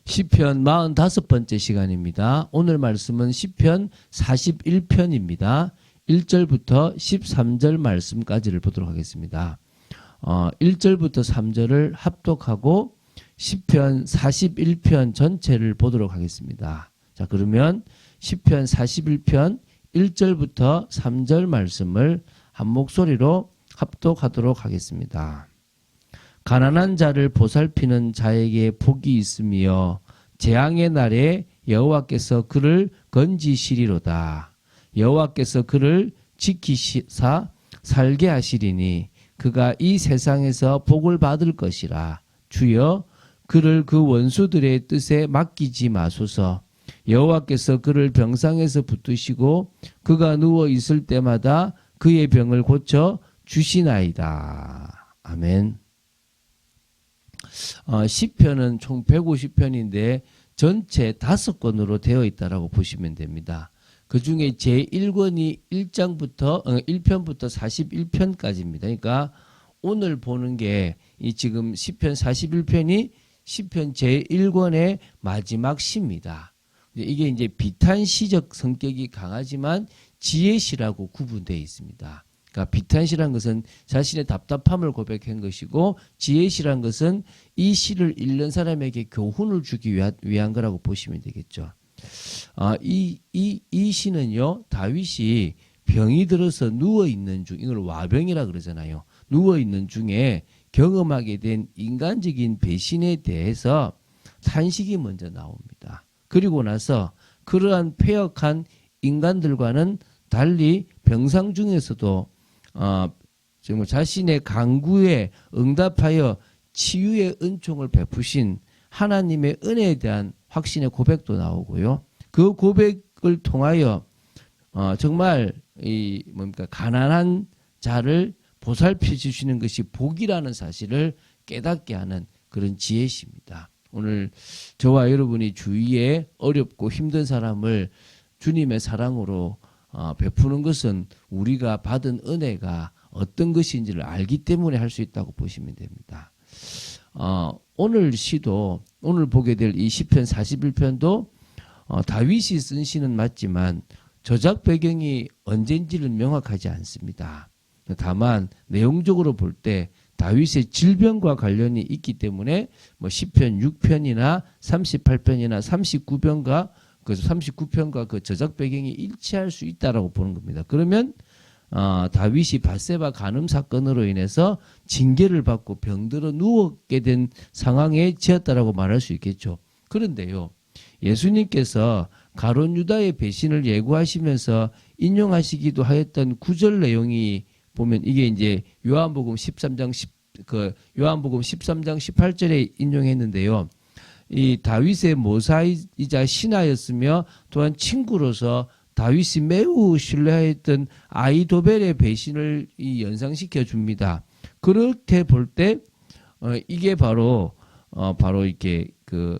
시편 45번째 시간입니다. 오늘 말씀은 시편 41편입니다. 1절부터 13절 말씀까지를 보도록 하겠습니다. 1절부터 3절을 합독하고 시편 41편 전체를 보도록 하겠습니다. 자, 그러면 시편 41편 1절부터 3절 말씀을 한 목소리로 합독하도록 하겠습니다. 가난한 자를 보살피는 자에게 복이 있으며 재앙의 날에 여호와께서 그를 건지시리로다. 여호와께서 그를 지키사 살게 하시리니 그가 이 세상에서 복을 받을 것이라. 주여 그를 그 원수들의 뜻에 맡기지 마소서. 여호와께서 그를 병상에서 붙드시고 그가 누워 있을 때마다 그의 병을 고쳐 주시나이다. 아멘. 시편은 총 150편인데 전체 5권으로 되어 있다라고 보시면 됩니다. 그 중에 제1권이 1편부터 41편까지입니다. 그러니까 오늘 보는 게 이 지금 시편 41편이 시편 제1권의 마지막 시입니다. 이게 이제 비탄시적 성격이 강하지만 지혜시라고 구분되어 있습니다. 그러니까 비탄시란 것은 자신의 답답함을 고백한 것이고 지혜시란 것은 이 시를 읽는 사람에게 교훈을 주기 위한 거라고 보시면 되겠죠. 이 시는요, 다윗이 병이 들어서 누워있는 중, 이걸 와병이라 그러잖아요. 누워있는 중에 경험하게 된 인간적인 배신에 대해서 탄식이 먼저 나옵니다. 그리고 나서 그러한 패역한 인간들과는 달리 병상 중에서도 정말 자신의 간구에 응답하여 치유의 은총을 베푸신 하나님의 은혜에 대한 확신의 고백도 나오고요. 그 고백을 통하여 정말 가난한 자를 보살펴 주시는 것이 복이라는 사실을 깨닫게 하는 그런 지혜시입니다. 오늘 저와 여러분이 주위에 어렵고 힘든 사람을 주님의 사랑으로 베푸는 것은 우리가 받은 은혜가 어떤 것인지를 알기 때문에 할 수 있다고 보시면 됩니다. 오늘 시도, 오늘 보게 될 이 시편 41편도 다윗이 쓴 시는 맞지만 저작 배경이 언젠지는 명확하지 않습니다. 다만 내용적으로 볼 때 다윗의 질병과 관련이 있기 때문에 시편 6편이나 38편이나 39편과 그래서 39편과 그 저작 배경이 일치할 수 있다라고 보는 겁니다. 그러면 다윗이 밧세바 간음 사건으로 인해서 징계를 받고 병들어 누웠게 된 상황에 지었다라고 말할 수 있겠죠. 그런데요, 예수님께서 가룟 유다의 배신을 예고하시면서 인용하시기도 하였던 구절 내용이 보면 이게 이제 요한복음 13장 18절에 인용했는데요. 이 다윗의 모사이자 신하였으며 또한 친구로서 다윗이 매우 신뢰했던 아히도벨의 배신을 연상시켜 줍니다. 그렇게 볼 때 이게 바로 이렇게 그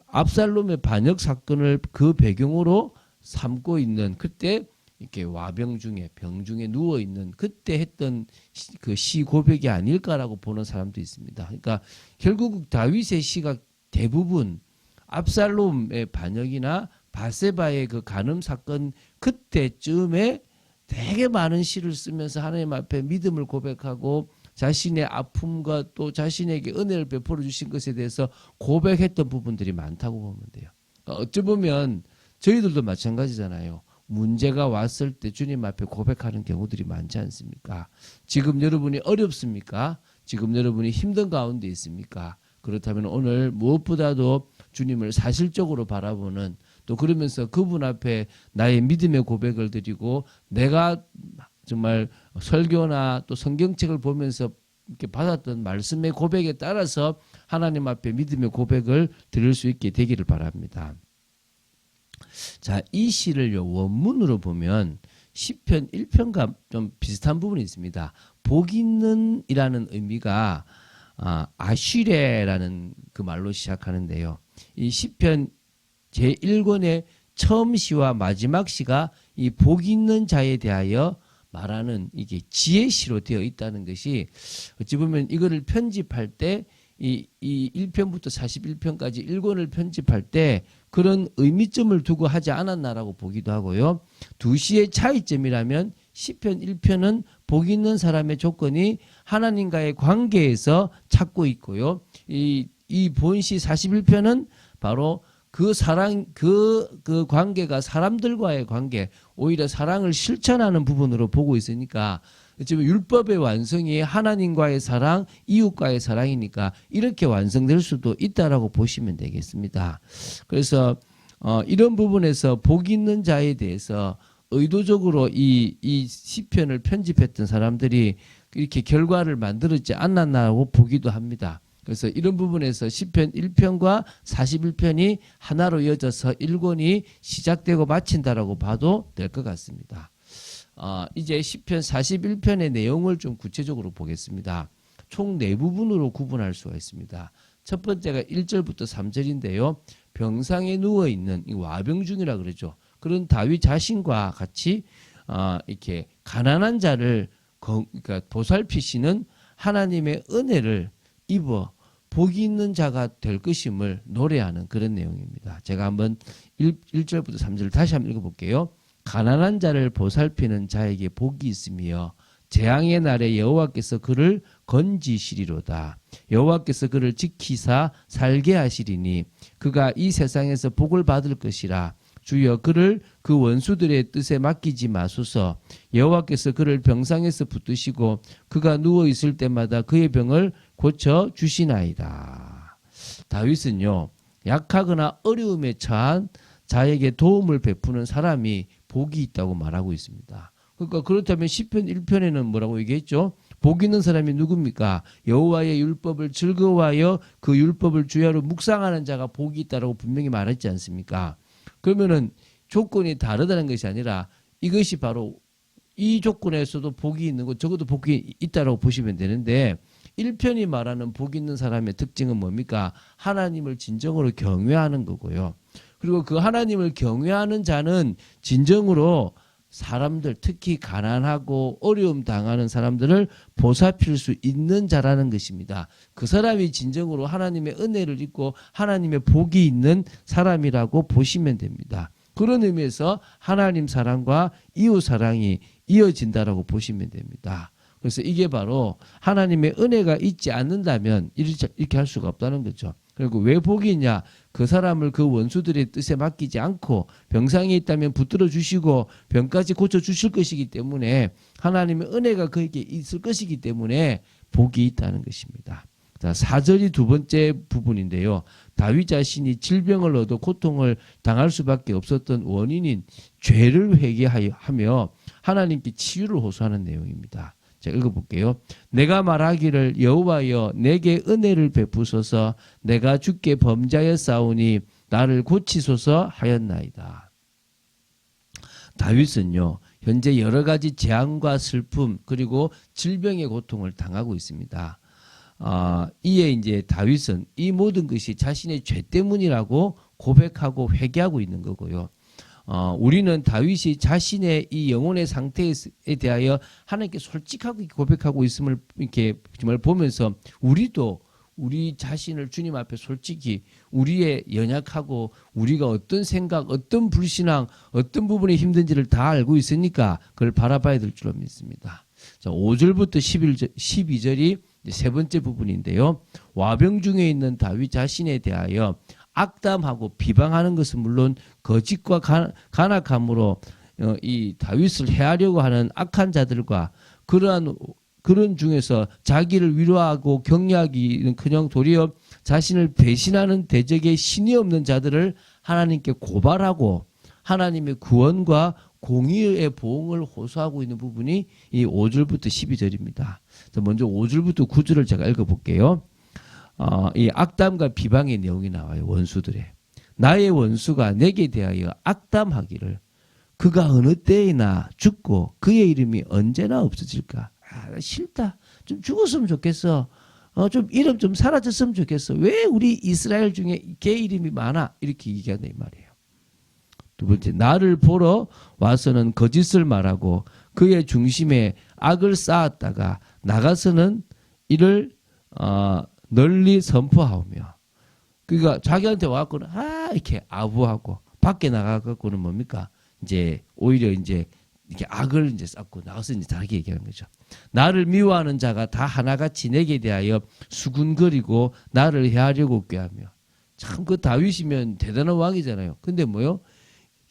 압살롬의 반역 사건을 그 배경으로 삼고 있는 그때 이렇게 와병 중에 병 중에 누워 있는 그때 했던 그 시 고백이 아닐까라고 보는 사람도 있습니다. 그러니까 결국 다윗의 시가 대부분 압살롬의 반역이나 밧세바의 그 간음 사건 그때쯤에 되게 많은 시를 쓰면서 하나님 앞에 믿음을 고백하고 자신의 아픔과 또 자신에게 은혜를 베풀어 주신 것에 대해서 고백했던 부분들이 많다고 보면 돼요. 어찌 보면 저희들도 마찬가지잖아요. 문제가 왔을 때 주님 앞에 고백하는 경우들이 많지 않습니까? 지금 여러분이 어렵습니까? 지금 여러분이 힘든 가운데 있습니까? 그렇다면 오늘 무엇보다도 주님을 사실적으로 바라보는 또 그러면서 그분 앞에 나의 믿음의 고백을 드리고 내가 정말 설교나 또 성경책을 보면서 이렇게 받았던 말씀의 고백에 따라서 하나님 앞에 믿음의 고백을 드릴 수 있게 되기를 바랍니다. 자, 이 시를 원문으로 보면 시편 1편과 좀 비슷한 부분이 있습니다. 복 있는 이라는 의미가 아쉬레라는 그 말로 시작하는데요. 이 시편 제1권의 처음 시와 마지막 시가 이 복 있는 자에 대하여 말하는 이게 지혜시로 되어 있다는 것이 어찌 보면 이거를 편집할 때 이 1편부터 41편까지 1권을 편집할 때 그런 의미점을 두고 하지 않았나라고 보기도 하고요. 두 시의 차이점이라면 시편 1편은 복 있는 사람의 조건이 하나님과의 관계에서 찾고 있고요. 이 본시 41편은 바로 그 사랑, 그 관계가 사람들과의 관계, 오히려 사랑을 실천하는 부분으로 보고 있으니까, 지금 율법의 완성이 하나님과의 사랑, 이웃과의 사랑이니까 이렇게 완성될 수도 있다라고 보시면 되겠습니다. 그래서 이런 부분에서 복 있는 자에 대해서 의도적으로 이 시편을 편집했던 사람들이 이렇게 결과를 만들었지 않았나라고 보기도 합니다. 그래서 이런 부분에서 시편 1편과 41편이 하나로 이어져서 1권이 시작되고 마친다라고 봐도 될 것 같습니다. 이제 시편 41편의 내용을 좀 구체적으로 보겠습니다. 총 4부분으로 구분할 수가 있습니다. 첫 번째가 1절부터 3절인데요. 병상에 누워있는 와병 중이라 그러죠. 그런 다윗 자신과 같이 이렇게 가난한 자를 그러니까 보살피시는 하나님의 은혜를 입어 복이 있는 자가 될 것임을 노래하는 그런 내용입니다. 제가 한번 1절부터 3절을 다시 한번 읽어볼게요. 가난한 자를 보살피는 자에게 복이 있으며 재앙의 날에 여호와께서 그를 건지시리로다. 여호와께서 그를 지키사 살게 하시리니 그가 이 세상에서 복을 받을 것이라. 주여 그를 그 원수들의 뜻에 맡기지 마소서. 여호와께서 그를 병상에서 붙드시고 그가 누워 있을 때마다 그의 병을 고쳐 주시나이다. 다윗은요, 약하거나 어려움에 처한 자에게 도움을 베푸는 사람이 복이 있다고 말하고 있습니다. 그러니까 그렇다면 시편 1편에는 뭐라고 얘기했죠? 복 있는 사람이 누굽니까? 여호와의 율법을 즐거워하여 그 율법을 주야로 묵상하는 자가 복이 있다라고 분명히 말했지 않습니까? 그러면은 조건이 다르다는 것이 아니라 이것이 바로 이 조건에서도 복이 있는 것, 적어도 복이 있다라고 보시면 되는데 1편이 말하는 복 있는 사람의 특징은 뭡니까? 하나님을 진정으로 경외하는 거고요. 그리고 그 하나님을 경외하는 자는 진정으로 사람들, 특히 가난하고 어려움 당하는 사람들을 보살필 수 있는 자라는 것입니다. 그 사람이 진정으로 하나님의 은혜를 입고 하나님의 복이 있는 사람이라고 보시면 됩니다. 그런 의미에서 하나님 사랑과 이웃 사랑이 이어진다라고 보시면 됩니다. 그래서 이게 바로 하나님의 은혜가 있지 않는다면 이렇게 할 수가 없다는 거죠. 그리고 왜 복이 있냐? 그 사람을 그 원수들의 뜻에 맡기지 않고 병상에 있다면 붙들어 주시고 병까지 고쳐 주실 것이기 때문에 하나님의 은혜가 그에게 있을 것이기 때문에 복이 있다는 것입니다. 자, 4절이 두 번째 부분인데요. 다윗 자신이 질병을 얻어 고통을 당할 수밖에 없었던 원인인 죄를 회개하며 하나님께 치유를 호소하는 내용입니다. 자, 읽어볼게요. 내가 말하기를 여호와여 내게 은혜를 베푸소서. 내가 주께 범죄하였사오니 나를 고치소서 하였나이다. 다윗은요, 현재 여러 가지 재앙과 슬픔 그리고 질병의 고통을 당하고 있습니다. 이에 이제 다윗은 이 모든 것이 자신의 죄 때문이라고 고백하고 회개하고 있는 거고요. 우리는 다윗이 자신의 이 영혼의 상태에 대하여 하나님께 솔직하게 고백하고 있음을 이렇게 정말 보면서 우리도 우리 자신을 주님 앞에 솔직히 우리의 연약하고 우리가 어떤 생각, 어떤 불신앙, 어떤 부분이 힘든지를 다 알고 있으니까 그걸 바라봐야 될 줄로 믿습니다. 자, 5절부터 12절이 세 번째 부분인데요. 와병 중에 있는 다윗 자신에 대하여 악담하고 비방하는 것은 물론 거짓과 간악함으로 이 다윗을 해하려고 하는 악한 자들과 그런 중에서 자기를 위로하고 격려하기는커녕 도리어 자신을 배신하는 대적의 신이 없는 자들을 하나님께 고발하고 하나님의 구원과 공의의 보응을 호소하고 있는 부분이 이 5절부터 12절입니다. 먼저 5절부터 9절을 제가 읽어볼게요. 이 악담과 비방의 내용이 나와요. 원수들의. 나의 원수가 내게 대하여 악담하기를 그가 어느 때에나 죽고 그의 이름이 언제나 없어질까? 싫다. 좀 죽었으면 좋겠어. 좀 이름 좀 사라졌으면 좋겠어. 왜 우리 이스라엘 중에 걔 이름이 많아? 이렇게 얘기하는 말이에요. 두 번째, 나를 보러 와서는 거짓을 말하고 그의 중심에 악을 쌓았다가 나가서는 이를 널리 선포하오며. 그러니까 자기한테 와갖고는 이렇게 아부하고 밖에 나가갖고는 뭡니까? 이제 오히려 이제 이렇게 악을 이제 쌓고 나가서 이제 다르게 얘기하는 거죠. 나를 미워하는 자가 다 하나같이 내게 대하여 수군거리고 나를 해하려고 꾀하며. 참 그 다윗이면 대단한 왕이잖아요. 근데 뭐요?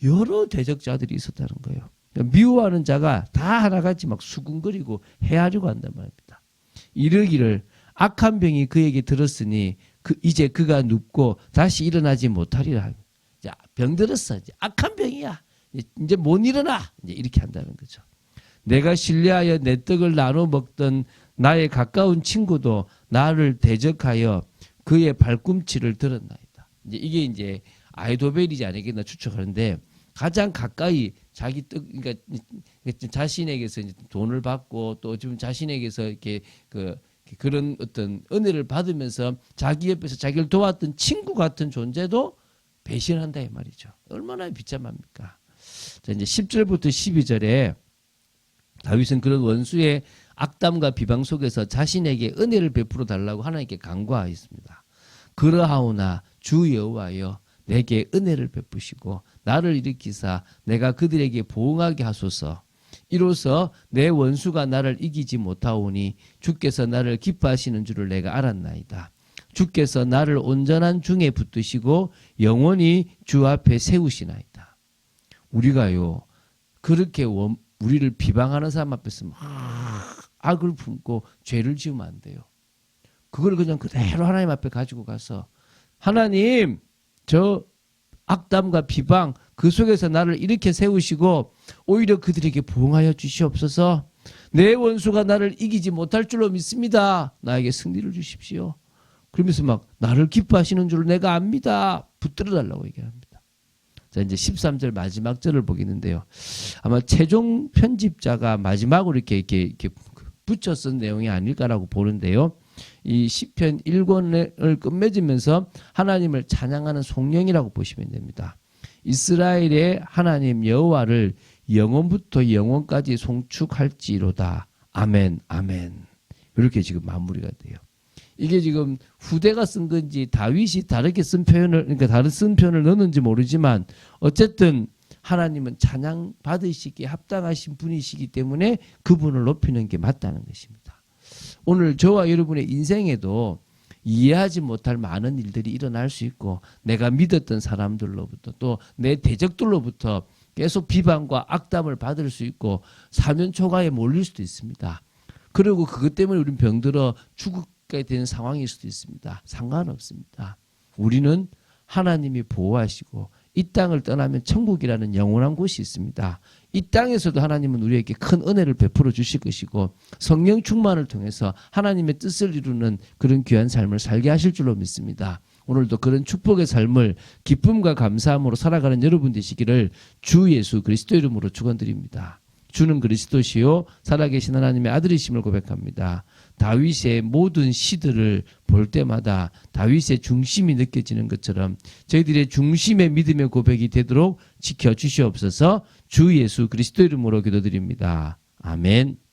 여러 대적자들이 있었다는 거예요. 그러니까 미워하는 자가 다 하나같이 막 수군거리고 해하려고 한단 말입니다. 이르기를 악한 병이 그에게 들었으니 이제 그가 눕고 다시 일어나지 못하리라. 자, 병 들었어. 이제 악한 병이야. 이제 못 일어나. 이제 이렇게 한다는 거죠. 내가 신뢰하여 내 떡을 나눠 먹던 나의 가까운 친구도 나를 대적하여 그의 발꿈치를 들었나이다. 이게 이제 아이도벨이지 않겠나 추측하는데 가장 가까이 자기 떡, 그러니까 자신에게서 이제 돈을 받고 또 지금 자신에게서 이렇게 그런 어떤 은혜를 받으면서 자기 옆에서 자기를 도왔던 친구 같은 존재도 배신한다 이 말이죠. 얼마나 비참합니까? 자, 이제 10절부터 12절에 다윗은 그런 원수의 악담과 비방 속에서 자신에게 은혜를 베풀어 달라고 하나님께 간구하였습니다. 그러하오나 주 여호와여 내게 은혜를 베푸시고 나를 일으키사 내가 그들에게 보응하게 하소서. 이로써 내 원수가 나를 이기지 못하오니 주께서 나를 기뻐하시는 줄을 내가 알았나이다. 주께서 나를 온전한 중에 붙드시고 영원히 주 앞에 세우시나이다. 우리가요 그렇게 우리를 비방하는 사람 앞에서 막 악을 품고 죄를 지으면 안 돼요. 그걸 그냥 그대로 하나님 앞에 가지고 가서 하나님 저 악담과 비방 그 속에서 나를 이렇게 세우시고 오히려 그들에게 보응하여 주시옵소서. 내 원수가 나를 이기지 못할 줄로 믿습니다. 나에게 승리를 주십시오. 그러면서 막 나를 기뻐하시는 줄 내가 압니다. 붙들어 달라고 얘기합니다. 자, 이제 13절 마지막 절을 보겠는데요. 아마 최종 편집자가 마지막으로 이렇게 붙여 쓴 내용이 아닐까라고 보는데요. 이 시편 1권을 끝맺으면서 하나님을 찬양하는 송령이라고 보시면 됩니다. 이스라엘의 하나님 여호와를 영원부터 영원까지 송축할지로다. 아멘, 아멘. 이렇게 지금 마무리가 돼요. 이게 지금 후대가 쓴 건지 다윗이 다르게 쓴 표현을, 그러니까 다른 쓴 표현을 넣었는지 모르지만 어쨌든 하나님은 찬양 받으시기에 합당하신 분이시기 때문에 그분을 높이는 게 맞다는 것입니다. 오늘 저와 여러분의 인생에도 이해하지 못할 많은 일들이 일어날 수 있고 내가 믿었던 사람들로부터 또 내 대적들로부터 계속 비방과 악담을 받을 수 있고 사면초가에 몰릴 수도 있습니다. 그리고 그것 때문에 우리는 병들어 죽게 되는 상황일 수도 있습니다. 상관없습니다. 우리는 하나님이 보호하시고 이 땅을 떠나면 천국이라는 영원한 곳이 있습니다. 이 땅에서도 하나님은 우리에게 큰 은혜를 베풀어 주실 것이고 성령 충만을 통해서 하나님의 뜻을 이루는 그런 귀한 삶을 살게 하실 줄로 믿습니다. 오늘도 그런 축복의 삶을 기쁨과 감사함으로 살아가는 여러분 되시기를 주 예수 그리스도 이름으로 축원드립니다. 주는 그리스도시요 살아계신 하나님의 아들이심을 고백합니다. 다윗의 모든 시들을 볼 때마다 다윗의 중심이 느껴지는 것처럼 저희들의 중심의 믿음의 고백이 되도록 지켜주시옵소서. 주 예수 그리스도 이름으로 기도드립니다. 아멘.